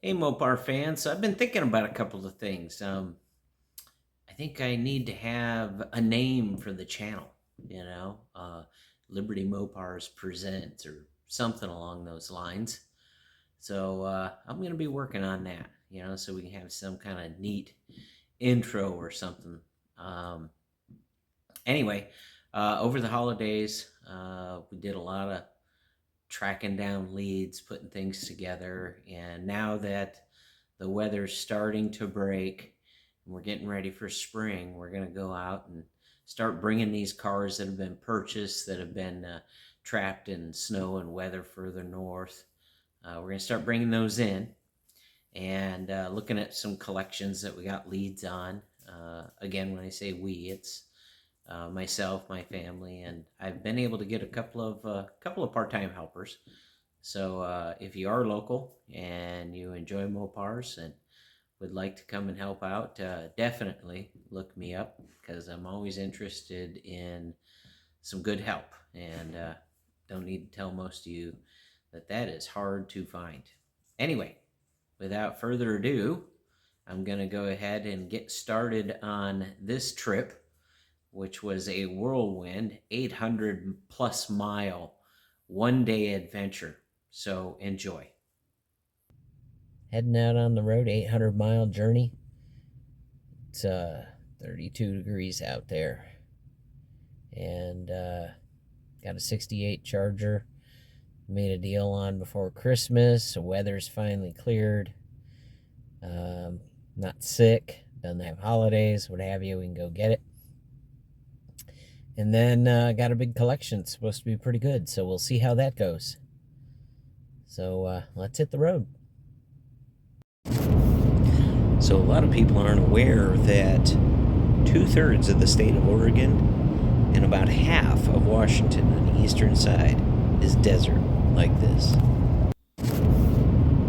Hey, Mopar fans. So I've been thinking about a couple of things. I think I need to have a name for the channel, Liberty Mopars Presents or something along those lines. So I'm going to be working on that, so we can have some kind of neat intro or something. Um, anyway, over the holidays, we did a lot of tracking down leads, putting things together. And now that the weather's starting to break and we're getting ready for spring, we're going to go out and start bringing these cars that have been purchased, that have been trapped in snow and weather further north. We're going to start bringing those in and looking at some collections that we got leads on. Again, when I say we, it's myself, my family, and I've been able to get a couple of part-time helpers. So if you are local and you enjoy Mopars and would like to come and help out, definitely look me up because I'm always interested in some good help, and don't need to tell most of you that that is hard to find. Anyway, without further ado, I'm going to go ahead and get started on this trip, which was a whirlwind 800 plus mile 1 day adventure. So enjoy. Heading out on the road, 800-mile journey. It's 32 degrees out there. And got a 68 Charger. Made a deal on before Christmas. The weather's finally cleared. Not sick. Doesn't have holidays, what have you. We can go get it. And then got a big collection. It's supposed to be pretty good, so we'll see how that goes. So let's hit the road. So a lot of people aren't aware that 2/3 of the state of Oregon and about half of Washington on the eastern side is desert like this.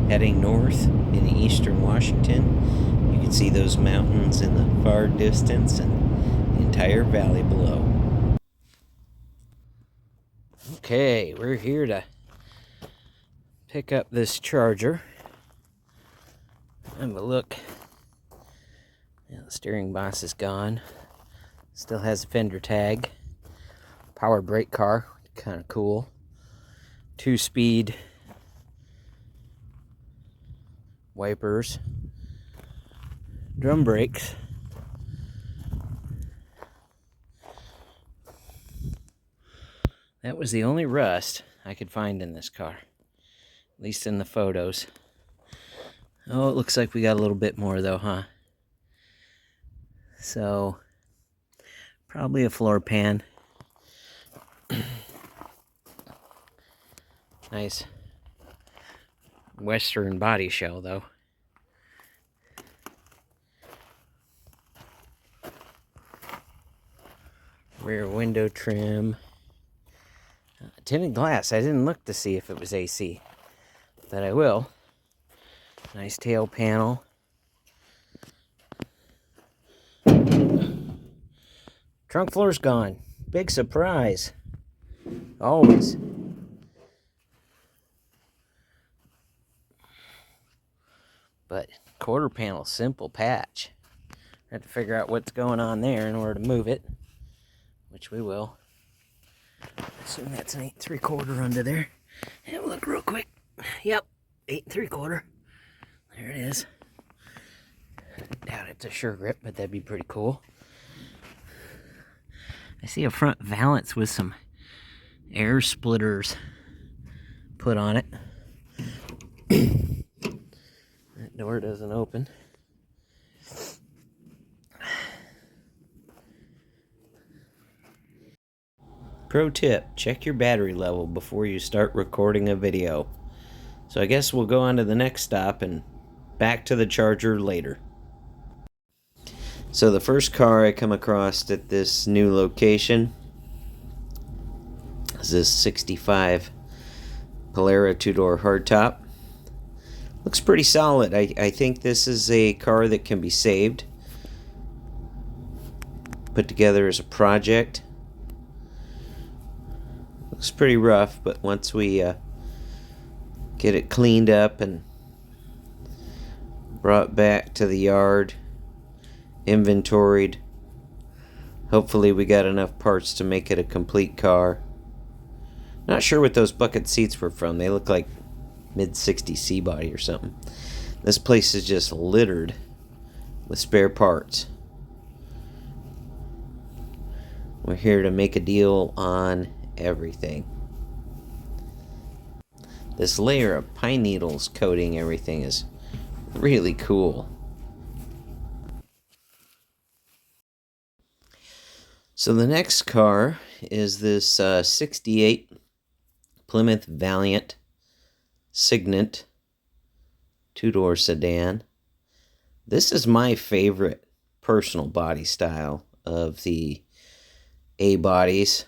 Heading north in eastern Washington, you can see those mountains in the far distance and the entire valley below. Okay, we're here to pick up this Charger. Have a look. Yeah, the steering boss is gone. Still has a fender tag. Power brake car, kind of cool. 2-speed wipers. Drum brakes. That was the only rust I could find in this car, at least in the photos. Oh, it looks like we got a little bit more though, huh? So, probably a floor pan. Nice Western body shell though. Rear window trim. Tinted glass. I didn't look to see if it was AC, but I will. Nice tail panel. Trunk floor's gone. Big surprise. Always. But quarter panel, simple patch. I have to figure out what's going on there in order to move it, which we will. Assume that's an 8 3/4 under there. Have a look real quick. Yep, 8 3/4. There it is. Doubt it's a sure grip, but that'd be pretty cool. I see a front valance with some air splitters put on it. That door doesn't open. Pro tip, check your battery level before you start recording a video. So I guess we'll go on to the next stop and back to the Charger later. So the first car I come across at this new location is this 65 Polara 2-door hardtop. Looks pretty solid. I think this is a car that can be saved, put together as a project. Looks pretty rough, but once we get it cleaned up and brought back to the yard, inventoried. Hopefully we got enough parts to make it a complete car. Not sure what those bucket seats were from. They look like mid-60s C-body or something. This place is just littered with spare parts. We're here to make a deal on everything. This layer of pine needles coating everything is really cool. So the next car is this 68 Plymouth Valiant Signet two-door sedan. This is my favorite personal body style of the A-bodies.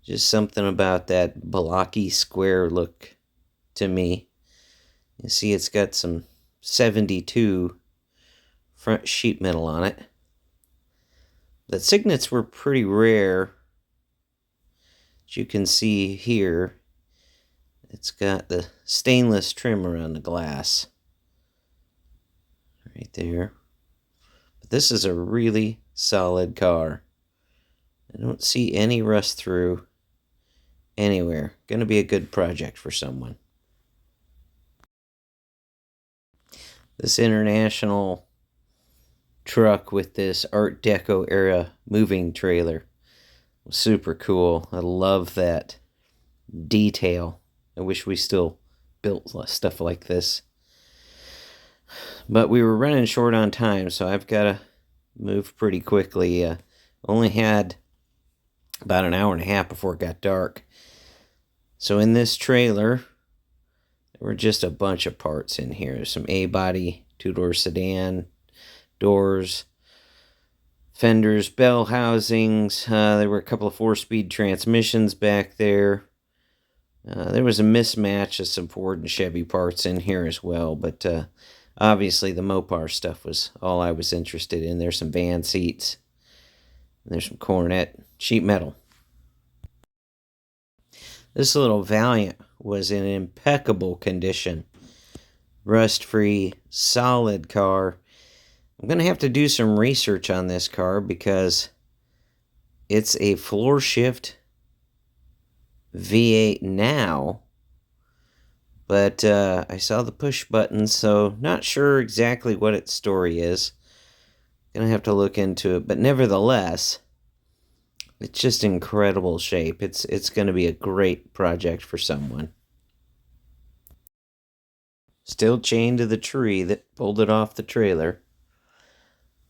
Just something about that blocky square look to me. You see it's got some 72 front sheet metal on it. The Signets were pretty rare. As you can see here, it's got the stainless trim around the glass. Right there. But this is a really solid car. I don't see any rust through anywhere. Going to be a good project for someone. This international truck with this Art Deco era moving trailer was super cool. I love that detail. I wish we still built stuff like this. But we were running short on time, so I've got to move pretty quickly. Only had about an hour and a half before it got dark. So in this trailer, there were just a bunch of parts in here. There's some A-body, two-door sedan, doors, fenders, bell housings. There were a couple of 4-speed transmissions back there. There was a mismatch of some Ford and Chevy parts in here as well, but obviously the Mopar stuff was all I was interested in. There's some van seats. There's some Coronet sheet metal. This little Valiant was in impeccable condition. Rust-free, solid car. I'm going to have to do some research on this car because it's a floor shift V8 now, but I saw the push button, so not sure exactly what its story is. Gonna have to look into it, but nevertheless, it's just incredible shape. It's gonna be a great project for someone. Still chained to the tree that pulled it off the trailer.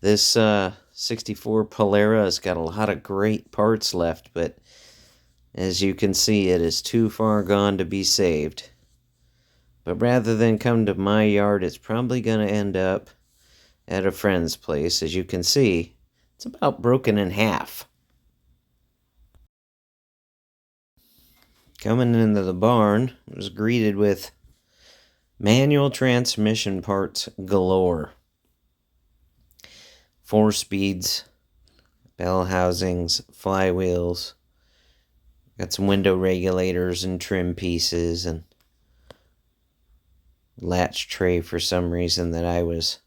This 64 Polera has got a lot of great parts left, but as you can see, it is too far gone to be saved. But rather than come to my yard, it's probably going to end up at a friend's place. As you can see, it's about broken in half. Coming into the barn, I was greeted with manual transmission parts galore. 4 speeds, bell housings, flywheels. Got some window regulators and trim pieces and latch tray for some reason that I was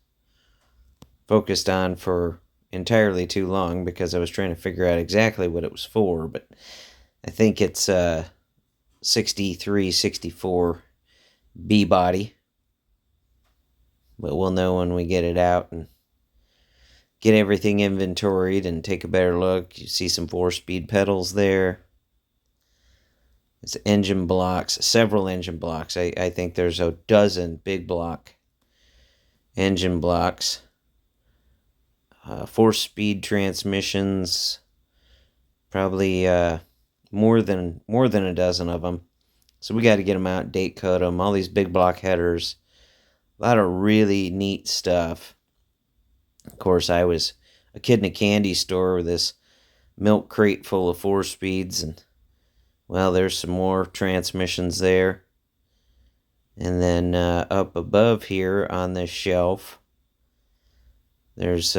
focused on for entirely too long because I was trying to figure out exactly what it was for, but I think it's 63, 64 B body. But we'll know when we get it out and get everything inventoried and take a better look. You see some 4-speed pedals there. It's engine blocks, several engine blocks. I think there's a dozen big block engine blocks. 4-speed transmissions, probably more than a dozen of them. So we got to get them out, date code them. All these big block headers, a lot of really neat stuff. Of course, I was a kid in a candy store with this milk crate full of 4-speeds, and well, there's some more transmissions there. And then up above here on this shelf, there's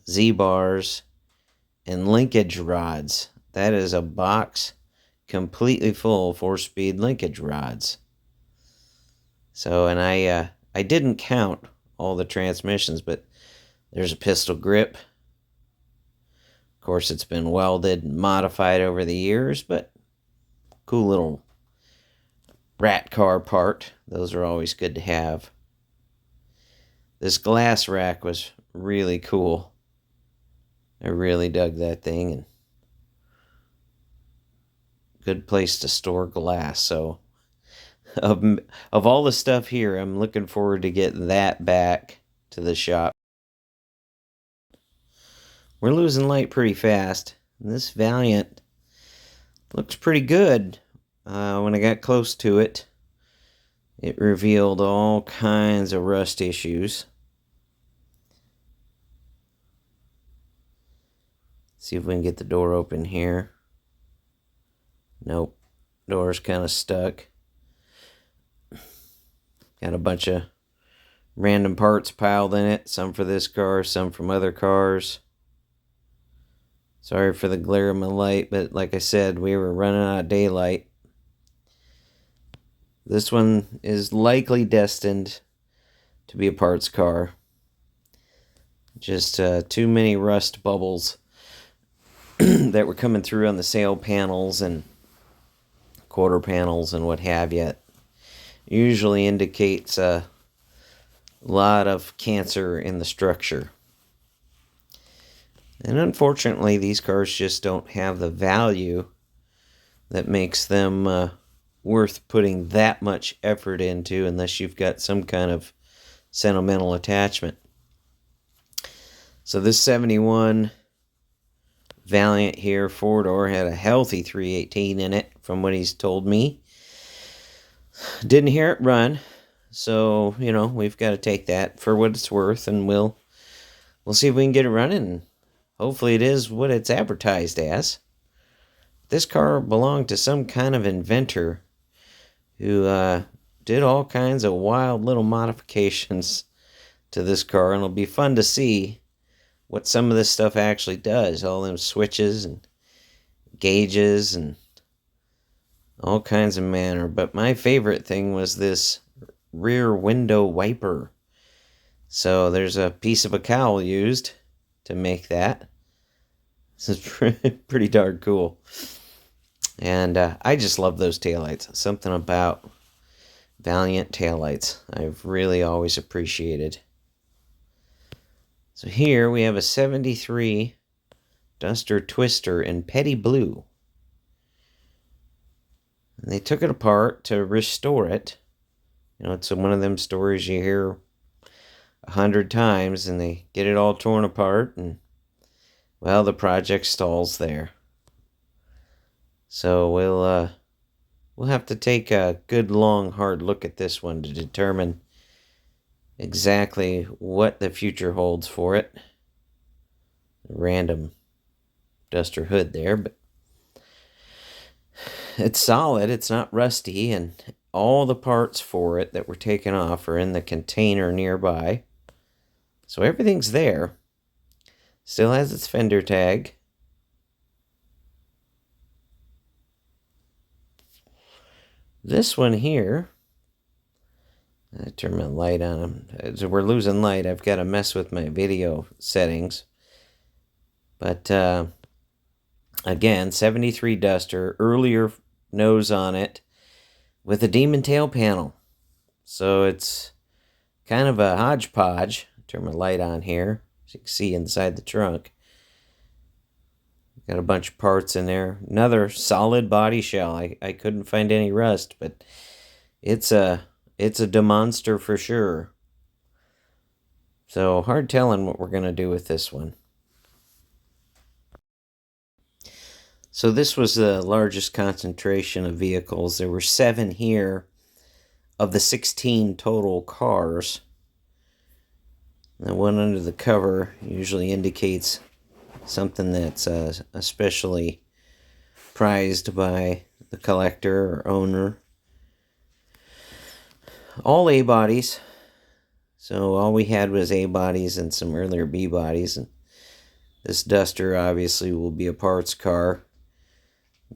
Z-bars and linkage rods. That is a box completely full of 4-speed linkage rods. So, and I didn't count all the transmissions, but there's a pistol grip. Of course, it's been welded and modified over the years, but cool little rat car part. Those are always good to have. This glass rack was really cool. I really dug that thing, and good place to store glass. So of all the stuff here, I'm looking forward to getting that back to the shop. We're losing light pretty fast. And this Valiant looks pretty good. When I got close to it, it revealed all kinds of rust issues. See if we can get the door open here. Nope. Door's kind of stuck. Got a bunch of random parts piled in it. Some for this car, some from other cars. Sorry for the glare of my light, but like I said, we were running out of daylight. This one is likely destined to be a parts car. Just too many rust bubbles that were coming through on the sail panels and quarter panels and what have you. Usually indicates a lot of cancer in the structure. And unfortunately, these cars just don't have the value that makes them worth putting that much effort into unless you've got some kind of sentimental attachment. So this 71 Valiant here, four-door, had a healthy 318 in it from what he's told me. Didn't hear it run, so, you know, we've got to take that for what it's worth, and we'll see if we can get it running. Hopefully it is what it's advertised as. This car belonged to some kind of inventor who did all kinds of wild little modifications to this car, and it'll be fun to see what some of this stuff actually does. All them switches and gauges and all kinds of manner. But my favorite thing was this rear window wiper. So there's a piece of a cowl used to make that. This is pretty darn cool. And I just love those taillights. Something about Valiant taillights I've really always appreciated. So here we have a 73 Duster Twister in petty blue. And they took it apart to restore it. You know, it's one of them stories you hear 100 times, and they get it all torn apart, and, well, the project stalls there. So we'll have to take a good, long, hard look at this one to determine exactly what the future holds for it. Random Duster hood there, but it's solid. It's not rusty, and all the parts for it that were taken off are in the container nearby. So everything's there. Still has its fender tag. This one here, I turn my light on. As we're losing light, I've got to mess with my video settings. But again, 73 Duster, earlier nose on it, with a demon tail panel. So it's kind of a hodgepodge. Turn my light on here, so you can see inside the trunk. Got a bunch of parts in there. Another solid body shell. I couldn't find any rust, but it's a demonster for sure. So hard telling what we're going to do with this one. So this was the largest concentration of vehicles. There were 7 here of the 16 total cars. The one under the cover usually indicates something that's especially prized by the collector or owner. All A bodies. So all we had was A bodies and some earlier B bodies. And this Duster obviously will be a parts car.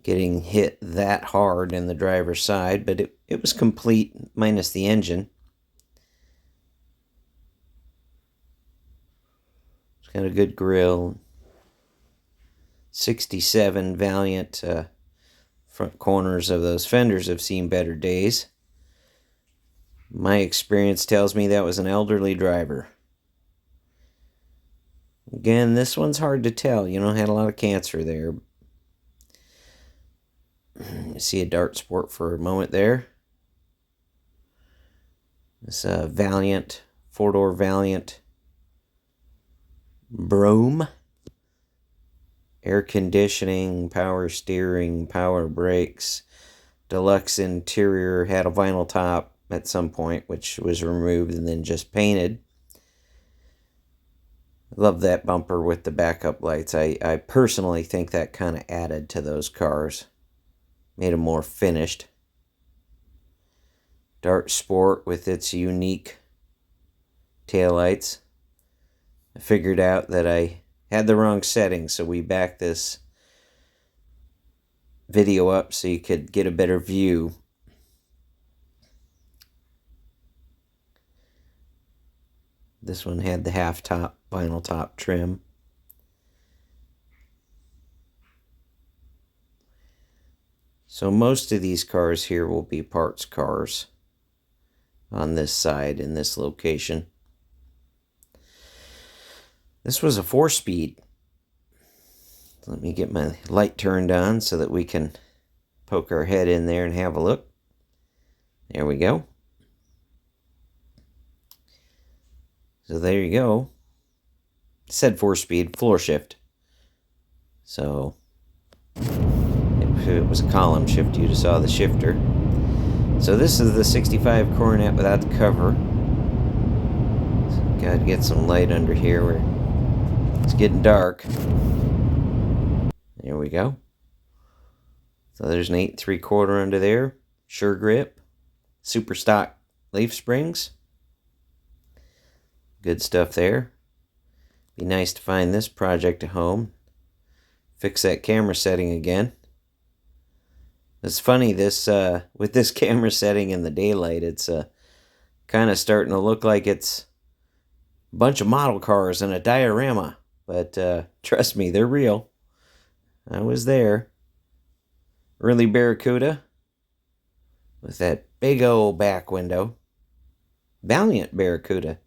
Getting hit that hard in the driver's side, but it was complete minus the engine. got a good grill. 67 Valiant front corners of those fenders have seen better days. My experience tells me that was an elderly driver. Again, this one's hard to tell. You know, had a lot of cancer there. You see a Dart Sport for a moment there. This Valiant, four-door Valiant Brome. Air conditioning, power steering, power brakes, deluxe interior, had a vinyl top at some point, which was removed and then just painted. Love that bumper with the backup lights. I personally think that kind of added to those cars. Made them more finished. Dart Sport with its unique taillights. I figured out that I had the wrong setting, so we backed this video up so you could get a better view. This one had the half-top vinyl top trim. So most of these cars here will be parts cars on this side in this location. This was a 4-speed. Let me get my light turned on so that we can poke our head in there and have a look. There we go. So there you go. It said 4-speed, floor shift. So if it was a column shift, you'd have saw the shifter. So this is the 65 Coronet without the cover. So gotta get some light under here where it's getting dark. There we go. So there's an 8 3/4 under there. Sure grip. Super stock leaf springs. Good stuff there. Be nice to find this project at home. Fix that camera setting again. It's funny, this with this camera setting in the daylight, it's kind of starting to look like it's a bunch of model cars and a diorama. But trust me, they're real. I was there. Early Barracuda with that big old back window. Valiant Barracuda,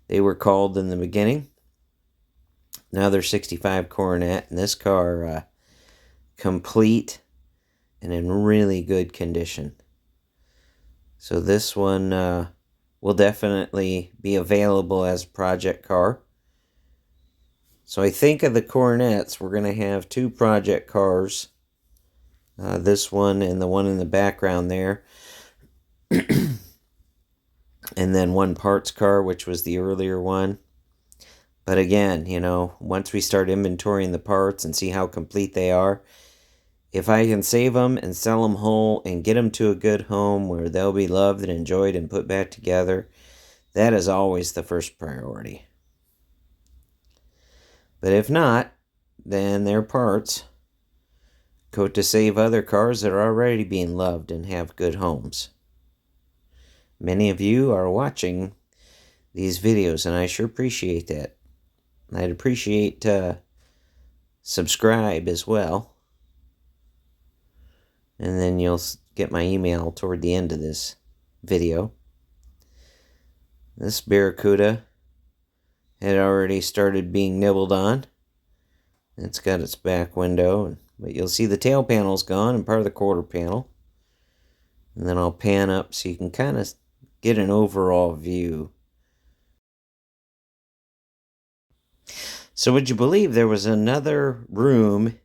they were called in the beginning. Now they're 65 Coronet, and this car complete and in really good condition. So this one will definitely be available as a project car. So I think of the Coronets, we're going to have 2 project cars. This one and the one in the background there. And then 1 parts car, which was the earlier one. But again, you know, once we start inventorying the parts and see how complete they are, if I can save them and sell them whole and get them to a good home where they'll be loved and enjoyed and put back together, that is always the first priority. But if not, then their parts go to save other cars that are already being loved and have good homes. Many of you are watching these videos, and I sure appreciate that. I'd appreciate subscribe as well. And then you'll get my email toward the end of this video. This Barracuda had already started being nibbled on. It's got its back window, but you'll see the tail panel's gone and part of the quarter panel. And then I'll pan up so you can kind of get an overall view. So would you believe there was another room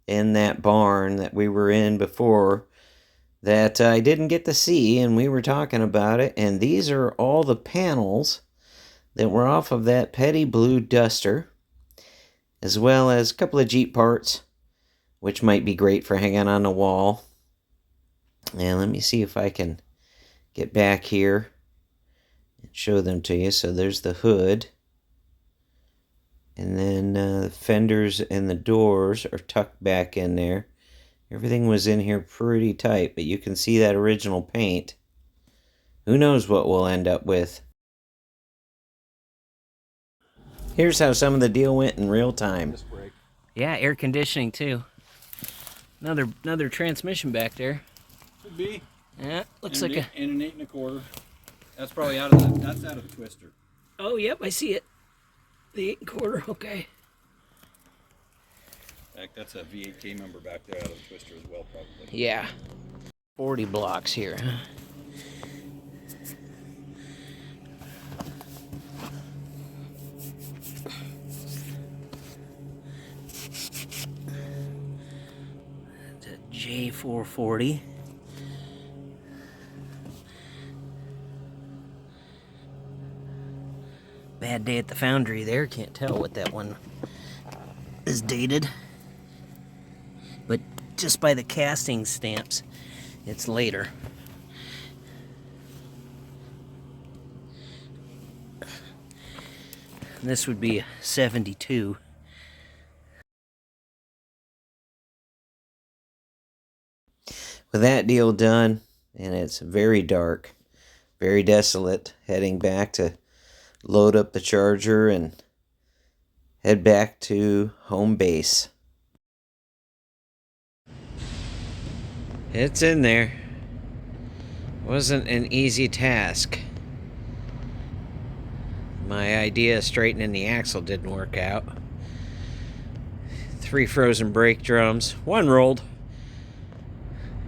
in that barn that we were in before that I didn't get to see, and we were talking about it, and these are all the panels that were off of that Petty Blue Duster, as well as a couple of Jeep parts, which might be great for hanging on the wall. And let me see if I can get back here and show them to you. So there's the hood. And then the fenders and the doors are tucked back in there. Everything was in here pretty tight, but you can see that original paint. Who knows what we'll end up with. Here's how some of the deal went in real time. Disc brake. Yeah, air conditioning too. Another transmission back there. Could be. Yeah, looks and like an 8 1/4. That's probably out of the. That's out of the twister. Oh, yep, I see it. The 8 1/4. Okay. In fact, that's a V8K number back there out of the twister as well, probably. Yeah. 40 blocks here. That's a J440. Bad day at the foundry there. Can't tell what that one is dated. But just by the casting stamps, it's later. This would be a 72. With that deal done, and it's very dark, very desolate, heading back to load up the Charger and head back to home base. It's in there. Wasn't an easy task. My idea of straightening the axle didn't work out. 3 frozen brake drums. 1 rolled.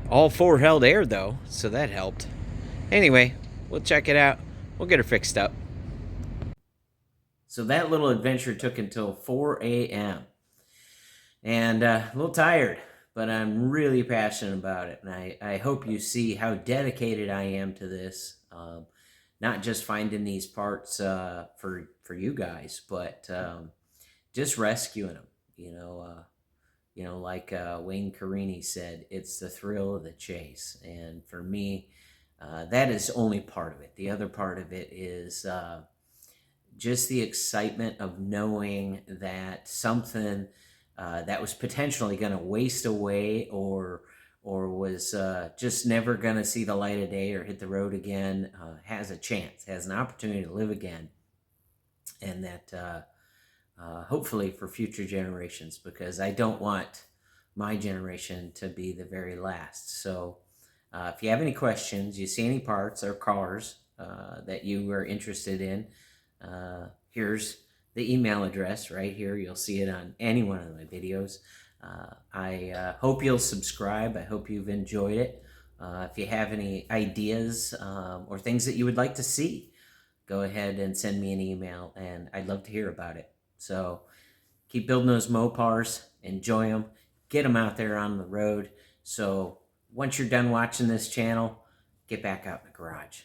All 4 held air though, so that helped. Anyway, we'll check it out. We'll get her fixed up. So that little adventure took until 4 a.m. And a little tired, but I'm really passionate about it. And I hope you see how dedicated I am to this. Not just finding these parts for you guys, but just rescuing them. Like Wayne Carini said, it's the thrill of the chase. And for me, that is only part of it. The other part of it is just the excitement of knowing that something that was potentially going to waste away or was just never going to see the light of day or hit the road again has a chance, has an opportunity to live again. And that hopefully for future generations, because I don't want my generation to be the very last. So if you have any questions, you see any parts or cars that you are interested in, here's the email address right here. You'll see it on any one of my videos. I hope you'll subscribe. I hope you've enjoyed it. If you have any ideas or things that you would like to see, go ahead and send me an email, and I'd love to hear about it. So keep building those Mopars, enjoy them, get them out there on the road. So once you're done watching this channel, get back out in the garage.